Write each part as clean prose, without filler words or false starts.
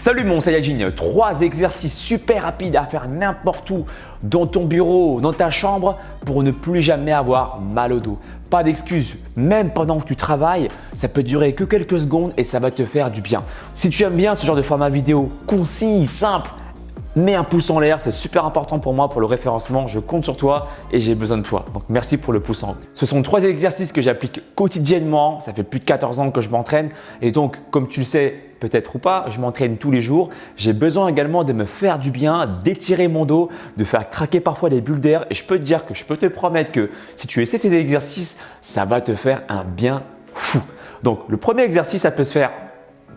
Salut mon Saiyajin, 3 exercices super rapides à faire n'importe où, dans ton bureau, dans ta chambre, pour ne plus jamais avoir mal au dos. Pas d'excuses, même pendant que tu travailles, ça peut durer que quelques secondes et ça va te faire du bien. Si tu aimes bien ce genre de format vidéo concis, simple, mets un pouce en l'air, c'est super important pour moi pour le référencement. Je compte sur toi et j'ai besoin de toi. Donc merci pour le pouce en haut. Ce sont 3 exercices que j'applique quotidiennement. Ça fait plus de 14 ans que je m'entraîne et donc comme tu le sais peut-être ou pas, je m'entraîne tous les jours. J'ai besoin également de me faire du bien, d'étirer mon dos, de faire craquer parfois les bulles d'air et je peux te dire que je peux te promettre que si tu essaies ces exercices, ça va te faire un bien fou. Donc le premier exercice, ça peut se faire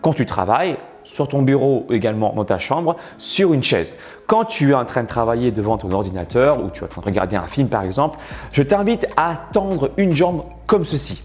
quand tu travailles, sur ton bureau ou également dans ta chambre, sur une chaise. Quand tu es en train de travailler devant ton ordinateur ou tu es en train de regarder un film par exemple, je t'invite à tendre une jambe comme ceci.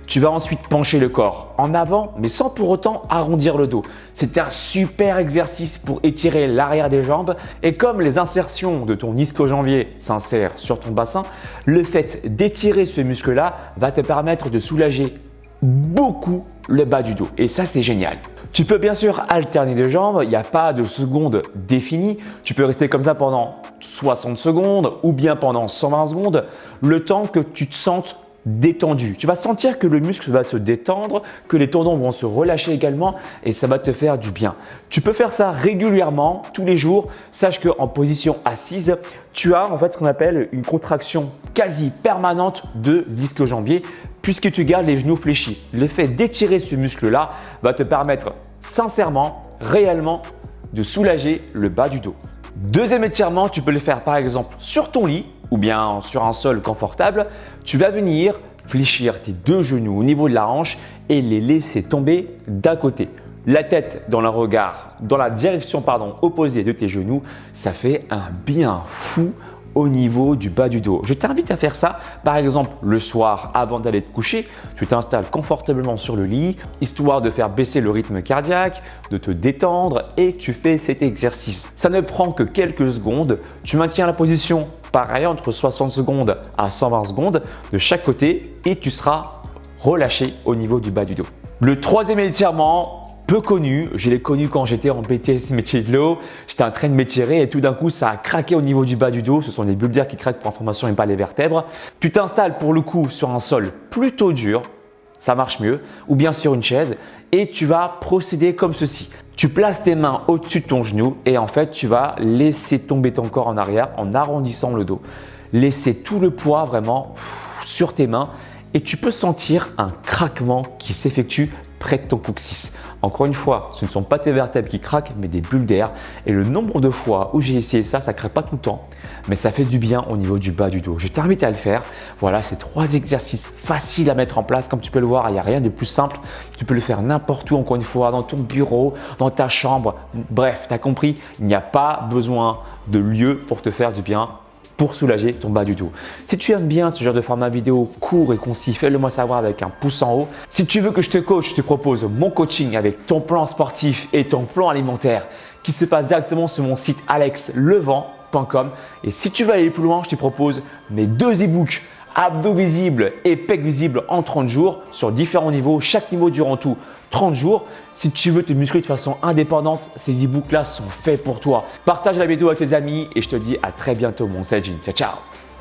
Tu vas ensuite pencher le corps en avant mais sans pour autant arrondir le dos. C'est un super exercice pour étirer l'arrière des jambes et comme les insertions de ton ischio-jambier s'insèrent sur ton bassin, le fait d'étirer ce muscle-là va te permettre de soulager beaucoup le bas du dos et ça c'est génial. Tu peux bien sûr alterner les jambes, il n'y a pas de seconde définie. Tu peux rester comme ça pendant 60 secondes ou bien pendant 120 secondes, le temps que tu te sentes détendu. Tu vas sentir que le muscle va se détendre, que les tendons vont se relâcher également et ça va te faire du bien. Tu peux faire ça régulièrement, tous les jours. Sache qu'en position assise, tu as en fait ce qu'on appelle une contraction quasi permanente de l'ischio-jambier puisque tu gardes les genoux fléchis. Le fait d'étirer ce muscle-là va te permettre sincèrement, réellement de soulager le bas du dos. Deuxième étirement, tu peux le faire par exemple sur ton lit ou bien sur un sol confortable. Tu vas venir fléchir tes 2 genoux au niveau de la hanche et les laisser tomber d'un côté. La tête dans le regard, dans la direction opposée de tes genoux, ça fait un bien fou au niveau du bas du dos. Je t'invite à faire ça par exemple le soir avant d'aller te coucher. Tu t'installes confortablement sur le lit histoire de faire baisser le rythme cardiaque, de te détendre et tu fais cet exercice. Ça ne prend que quelques secondes. Tu maintiens la position pareil entre 60 secondes à 120 secondes de chaque côté et tu seras relâché au niveau du bas du dos. Le troisième étirement, peu connu, je l'ai connu quand j'étais en BTS métier de l'eau, j'étais en train de m'étirer et tout d'un coup ça a craqué au niveau du bas du dos, ce sont les bulles d'air qui craquent pour information et pas les vertèbres. Tu t'installes pour le coup sur un sol plutôt dur, ça marche mieux, ou bien sur une chaise et tu vas procéder comme ceci. Tu places tes mains au-dessus de ton genou et en fait tu vas laisser tomber ton corps en arrière en arrondissant le dos. Laisser tout le poids vraiment sur tes mains et tu peux sentir un craquement qui s'effectue près de ton coccyx. Encore une fois, ce ne sont pas tes vertèbres qui craquent, mais des bulles d'air. Et le nombre de fois où j'ai essayé ça, ça ne craque pas tout le temps, mais ça fait du bien au niveau du bas du dos. Je t'invite à le faire. Voilà, c'est 3 exercices faciles à mettre en place. Comme tu peux le voir, il n'y a rien de plus simple. Tu peux le faire n'importe où, encore une fois, dans ton bureau, dans ta chambre. Bref, tu as compris, il n'y a pas besoin de lieu pour te faire du bien, pour soulager ton bas du dos. Si tu aimes bien ce genre de format vidéo court et concis, fais-le moi savoir avec un pouce en haut. Si tu veux que je te coach, je te propose mon coaching avec ton plan sportif et ton plan alimentaire qui se passe directement sur mon site alexlevent.com. Et si tu veux aller plus loin, je te propose mes 2 e-books abdos visibles et pecs visibles en 30 jours sur différents niveaux, chaque niveau durant tout 30 jours. Si tu veux te muscler de façon indépendante, ces e-books là sont faits pour toi. Partage la vidéo avec tes amis et je te dis à très bientôt mon Saiyajin. Ciao ciao.